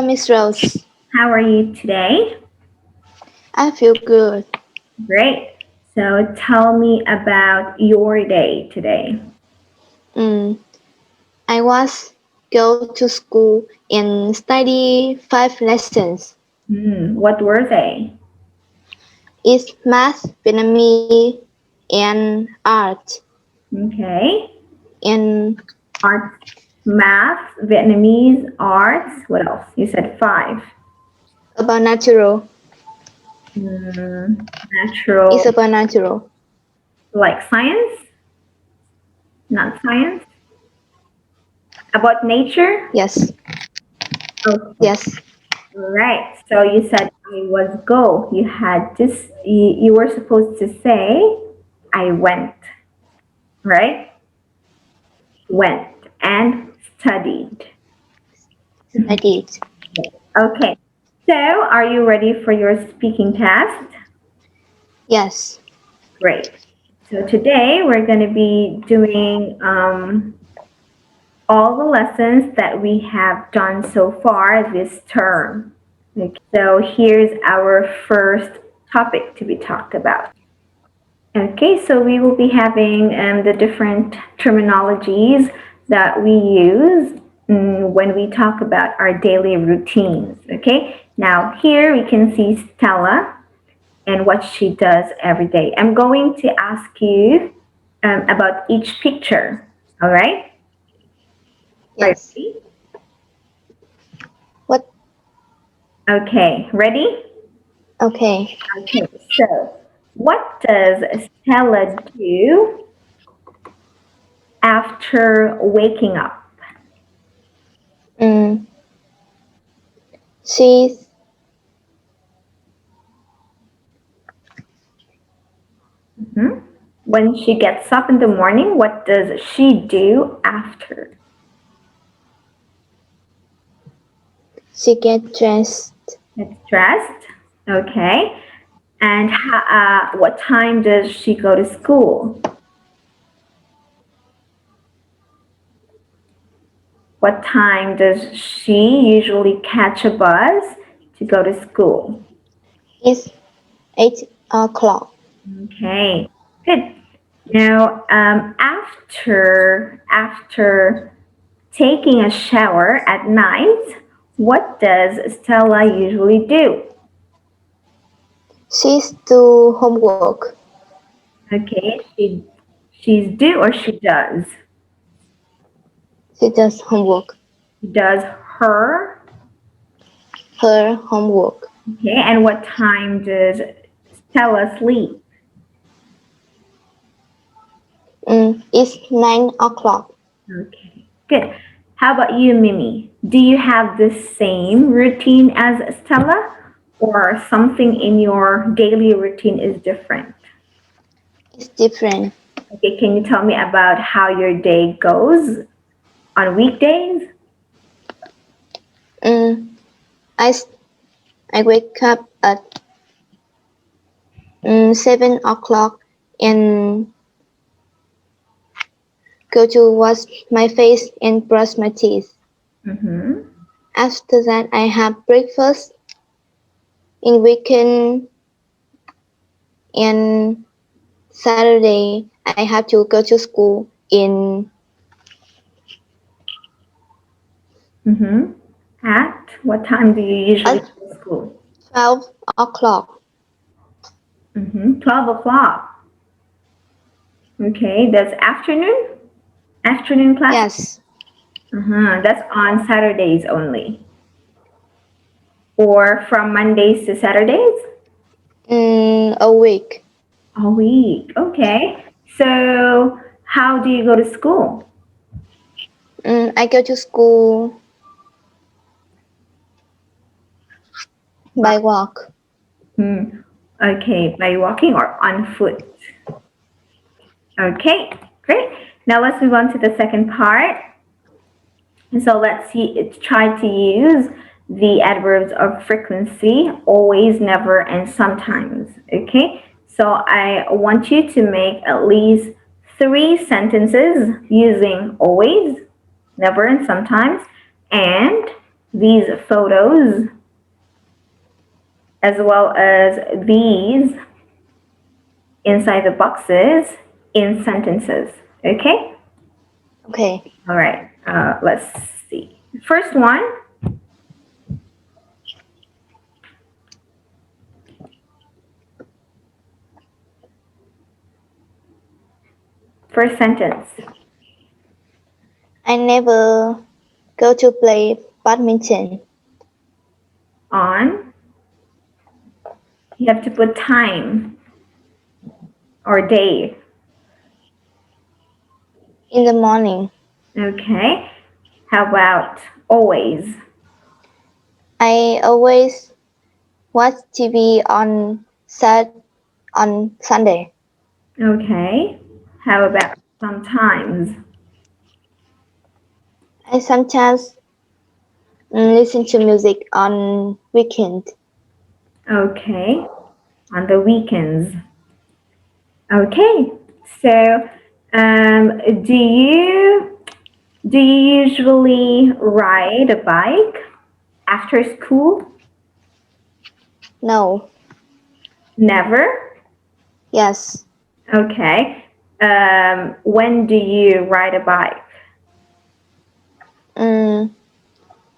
Miss Rose. How are you today? I feel good. Great. So tell me about your day today. Mm, I was go to school and study 5 lessons. What were they? It's math, Vietnamese, and art. Okay. And Art, math, Vietnamese, arts. What else? You said 5. about natural. It's Natural, about natural. like science? Not science? About nature? Yes. Okay. Yes. Right. So you said I was go. You had this. You were supposed to say I went. Right? Went and studied. I did. Okay. So are you ready for your speaking test? Yes. Great. So today we're going to be doing all the lessons that we have done so far this term. Okay. So here's our first topic to be talked about. Okay, so we will be having the different terminologies that we use when we talk about our daily routines. Okay, now here we can see Stella and what she does every day. I'm going to ask you about each picture. All right? Are you Yes. ready? What? Okay, ready? Okay. Okay, so what does Stella do after waking up? Mm, she's Mhm. When she gets up in the morning, what does she do after? she get dressed. Gets dressed. Okay. And what time does she go to school? What time does she usually catch a bus to go to school? It's 8 o'clock. Okay, good. Now, after taking a shower at night, what does Stella usually do? She's do homework. Okay, she's do or she does? She does homework. She does her. Her homework. Okay, and what time does Stella sleep? It's 9 o'clock. Okay, good. How about you, Mimi? Do you have the same routine as Stella, or something in your daily routine is different? It's different. Okay, can you tell me about how your day goes on weekdays? Mm, I, s- I wake up at 7 o'clock and go to wash my face and brush my teeth. Mm-hmm. After that, I have breakfast. In weekend and Saturday, I have to go to school in Mm-hmm. At what time do you usually at go to school? 12 o'clock. 12 o'clock. Okay, that's afternoon? Afternoon class? Yes, That's on Saturdays only. Or from Mondays to Saturdays? a week. A week. Okay. So, how do you go to school? I go to school by walk. Hmm. Okay, by walking or on foot? Okay, great. Now let's move on to the second part. And so try to use the adverbs of frequency, always, never, and sometimes. Okay, so I want you to make at least 3 sentences using always, never, and sometimes. And these photos as well as these inside the boxes in sentences. Okay? Okay. All right. Let's see. First one. First sentence. I never go to play badminton. On. You have to put time or day. In the morning. Okay. How about always? I always watch TV on Sunday. Okay. How about sometimes? I sometimes listen to music on weekend. Okay. On the weekends. Okay. So, do you usually ride a bike after school? No. Never? Yes. Okay. When do you ride a bike?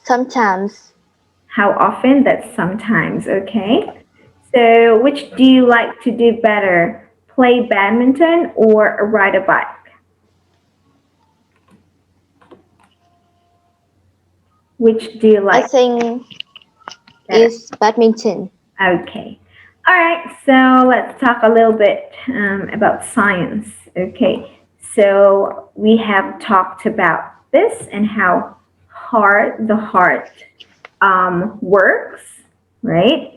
Sometimes. How often? That's sometimes. Okay. So, which do you like to do better? Play badminton or ride a bike? Which do you I like think better? it's badminton. Okay. All right. So let's talk a little bit about science. Okay. So we have talked about this and how hard the heart works, right?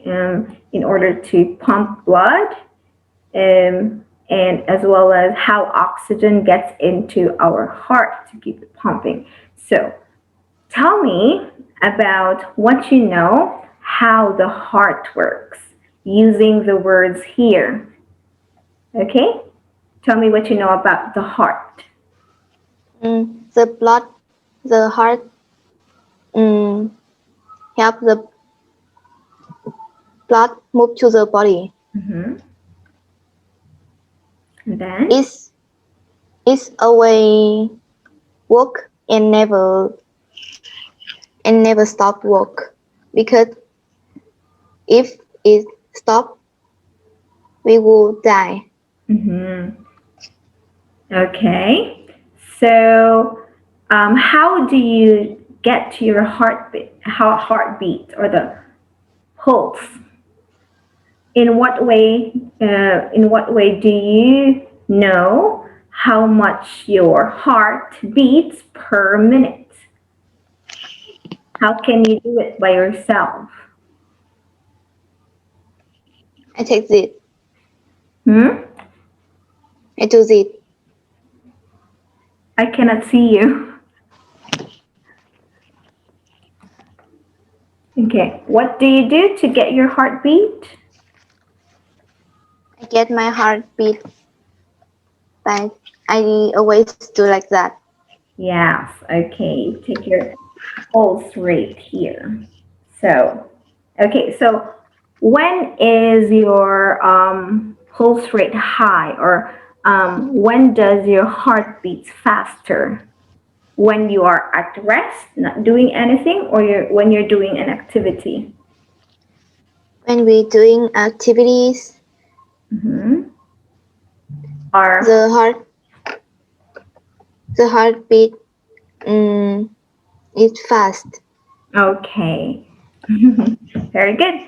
In order to pump blood, and as well as how oxygen gets into our heart to keep it pumping. So tell me about what you know how the heart works using the words here. Okay? Tell me what you know about the heart. The heart help the blood move to the body. And then? It's always work and never stop work, because if it stop, we will die. Okay. So, how do you get to your heartbeat or the pulse? In what way? In what way do you know how much your heart beats per minute? How can you do it by yourself? I take it. Hmm? I do it. I cannot see you. Okay. What do you do to get your heartbeat? I get my heartbeat, but I always do like that. Yes. Okay. Take your pulse rate here. So, okay. So, when is your pulse rate high, or when does your heart beat faster? When you are at rest, not doing anything, or when you're doing an activity? When we doing activities, Or the heartbeat is fast. okay. Very good.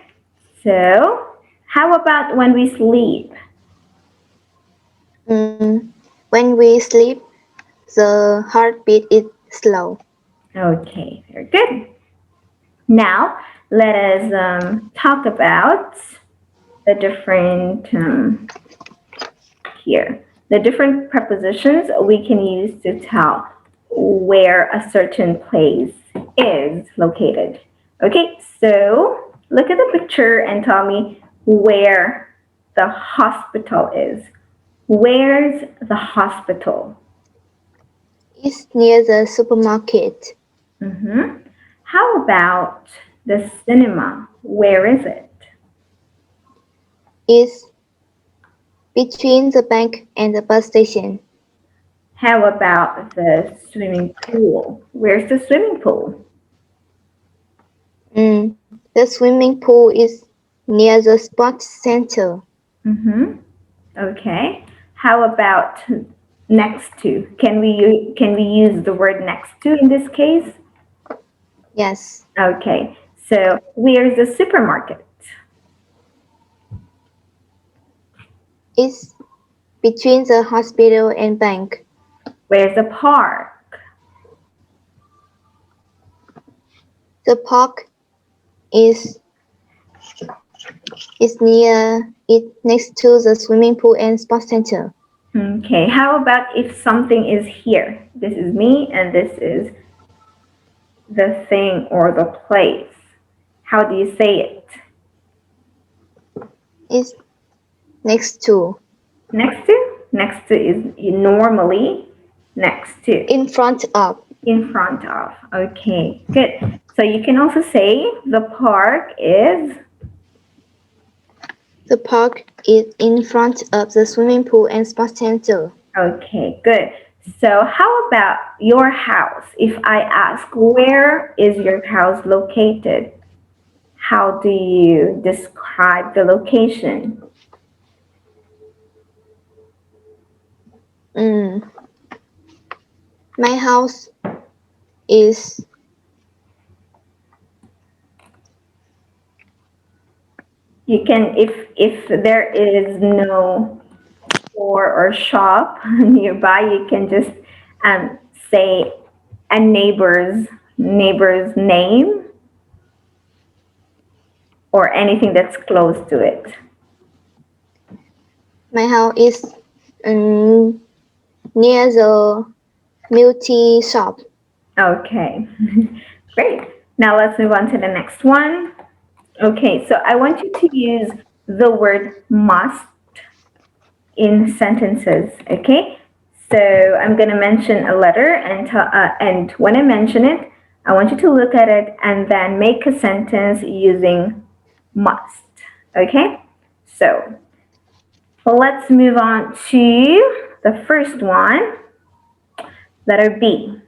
So, how about when we sleep? When we sleep, the heartbeat is slow. Okay, very good. Now, let us talk about the different here. The different prepositions we can use to tell where a certain place is located. Okay, so look at the picture and tell me where the hospital is. Where's the hospital? It's near the supermarket. How about the cinema? Where is it? Is between the bank and the bus station. How about the swimming pool? Where's the swimming pool? The swimming pool is near the sports center. Okay. How about next to? Can we use the word next to in this case? Yes. Okay. So where's the supermarket? Is between the hospital and bank. Where's the park? The park is next to the swimming pool and sports center. Okay. How about if something is here? This is me and this is the thing or the place. How do you say it? Is next to. Next to? Next to is normally next to. In front of. In front of. Okay, good. So you can also say the park is. The park is in front of the swimming pool and sports center. Okay, good. So how about your house? If I ask, where is your house located? How do you describe the location? My house is You can, if there is no store or shop nearby, you can just say a neighbor's name or anything that's close to it. My house is near the multi shop. Okay, great. Now let's move on to the next one. Okay, so I want you to use the word must in sentences, okay? So I'm going to mention a letter, and when I mention it, I want you to look at it and then make a sentence using must, okay? So let's move on to the first one, letter B.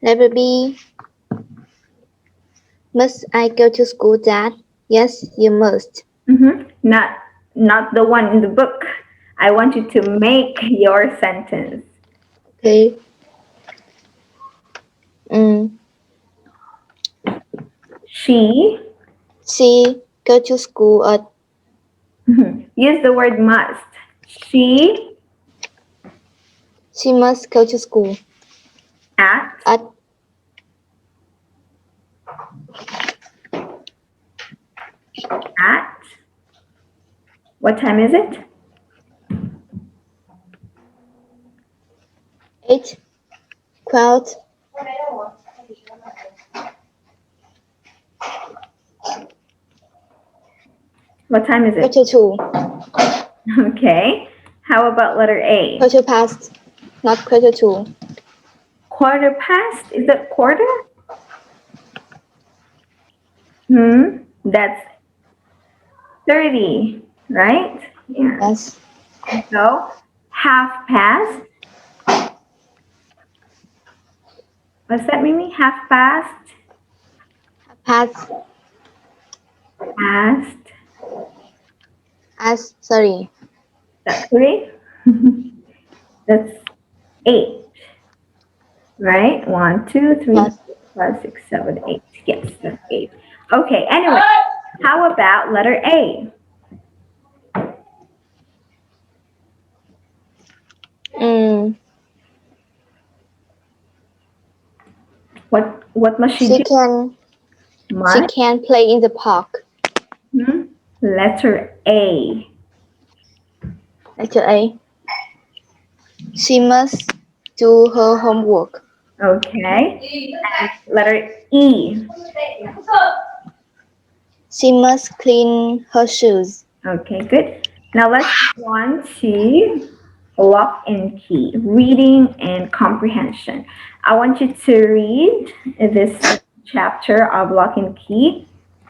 Letter B. Must I go to school, Dad? Yes, you must. Not the one in the book. I want you to make your sentence. Okay. She go to school at. Use the word must. She must go to school at what time is it? 8:12. What time is it? 2:45. Okay. How about letter A? 2:15, not 2:45. Quarter past? Is it quarter? That's 30, right? Yeah. Yes. So, half past. What's that, Mimi? Half past? Past. Sorry. That's 3. That's 8. Right? 1, 2, 3, Yes. 4, 5, 6, 7, 8. Yes, that's 8. Okay, anyway, how about letter A? What must she do? She can play in the park. Letter A. Letter A. She must do her homework. Okay. And letter E. She must clean her shoes. Okay, good. Now let's go on to lock and key, reading and comprehension. I want you to read this chapter of lock and key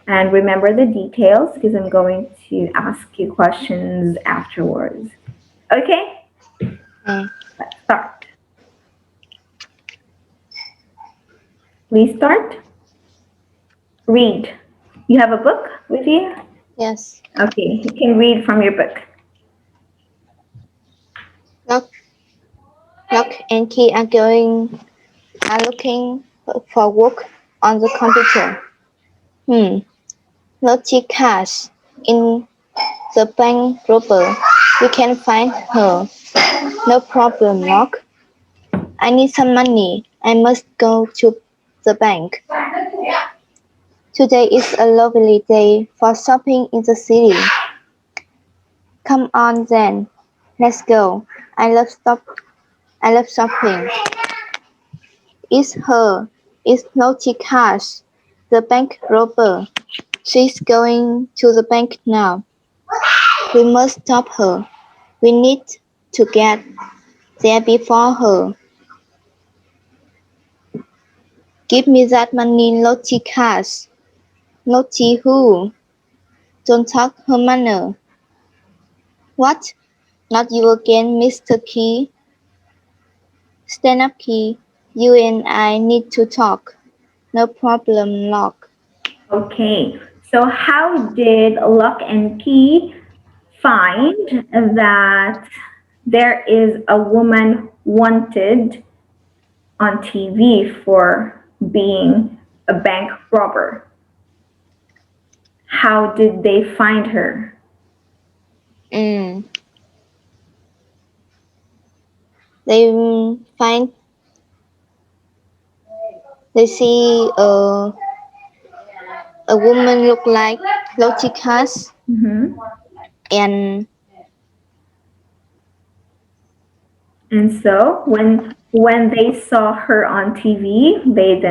and remember the details because I'm going to ask you questions afterwards. Okay, Okay. let's start. Please start. Read. You have a book with you? Yes. Okay, you can read from your book. Lock, lock and key are looking for work on the computer. Naughty cash in the bank robber. We can find her. No problem, Lock. I need some money. I must go to the bank. Today is a lovely day for shopping in the city. Come on then. Let's go. I love shopping. It's her. It's Naughty Cash, the bank robber. She's going to the bank now. We must stop her. We need to get there before her. Give me that money, Naughty Cash. Naughty who? Don't talk her manner. What? Not you again, Mr. Key. Stand up, Key. You and I need to talk. No problem, Lock. Okay, so how did Lock and Key find that there is a woman wanted on TV for being a bank robber? How did they find her? Mm. They find they see a woman look like Lottie Cash Mm-hmm. and And so when they saw her on TV, they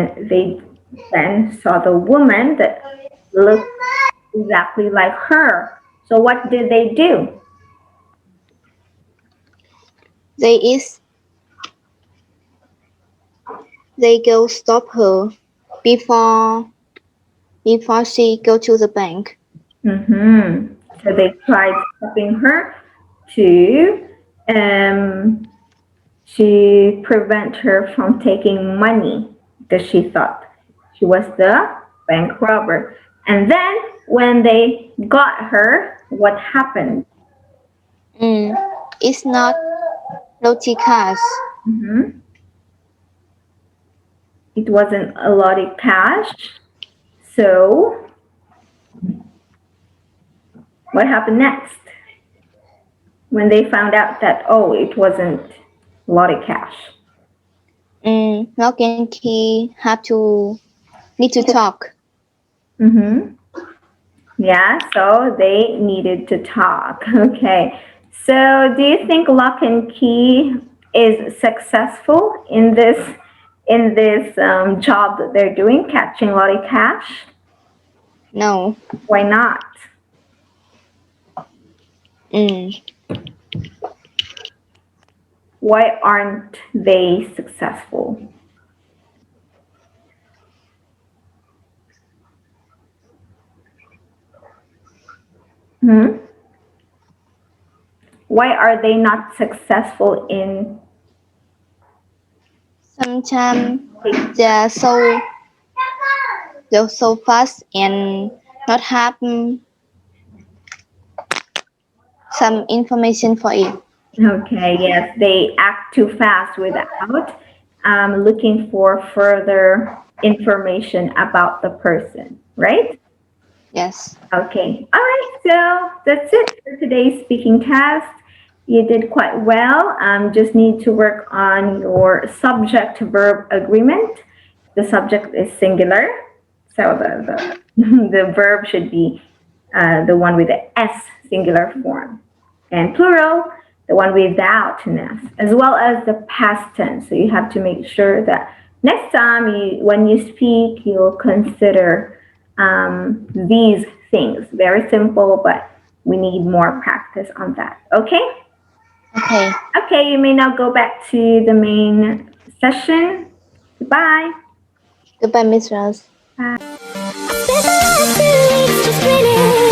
then saw the woman that looked exactly like her. So what did they do? they is they go stop her before before she go to the bank. Mm-hmm. So they tried stopping her to um, to prevent her from taking money because she thought she was the bank robber. And then when they got her, what happened? Mm. It's not Lottie Cash. Mhm. It wasn't a lot of cash. So what happened next when they found out that, oh, it wasn't a lot of cash? Lock and Key have to need to talk. Mm-hmm. Yeah, so they needed to talk. Okay. So do you think Lock and Key is successful in this job that they're doing, catching a lot of cash? No. Why not? Mm. Why aren't they successful? Hmm? Why are they not successful in Sometimes they're so fast and not have some information for it. okay, yes, they act too fast without looking for further information about the person, right? Yes. Okay, all right, so that's it for today's speaking test. You did quite well. Just need to work on your subject verb agreement. The subject is singular, so the verb should be the one with the S singular form, and plural, the one without an S, as well as the past tense. So you have to make sure that next time when you speak, you'll consider these things. Very simple, but we need more practice on that. Okay? Okay. Okay, you may now go back to the main session. Goodbye. Goodbye, Miss Rose. Bye. I spent the last 2 weeks just grinning.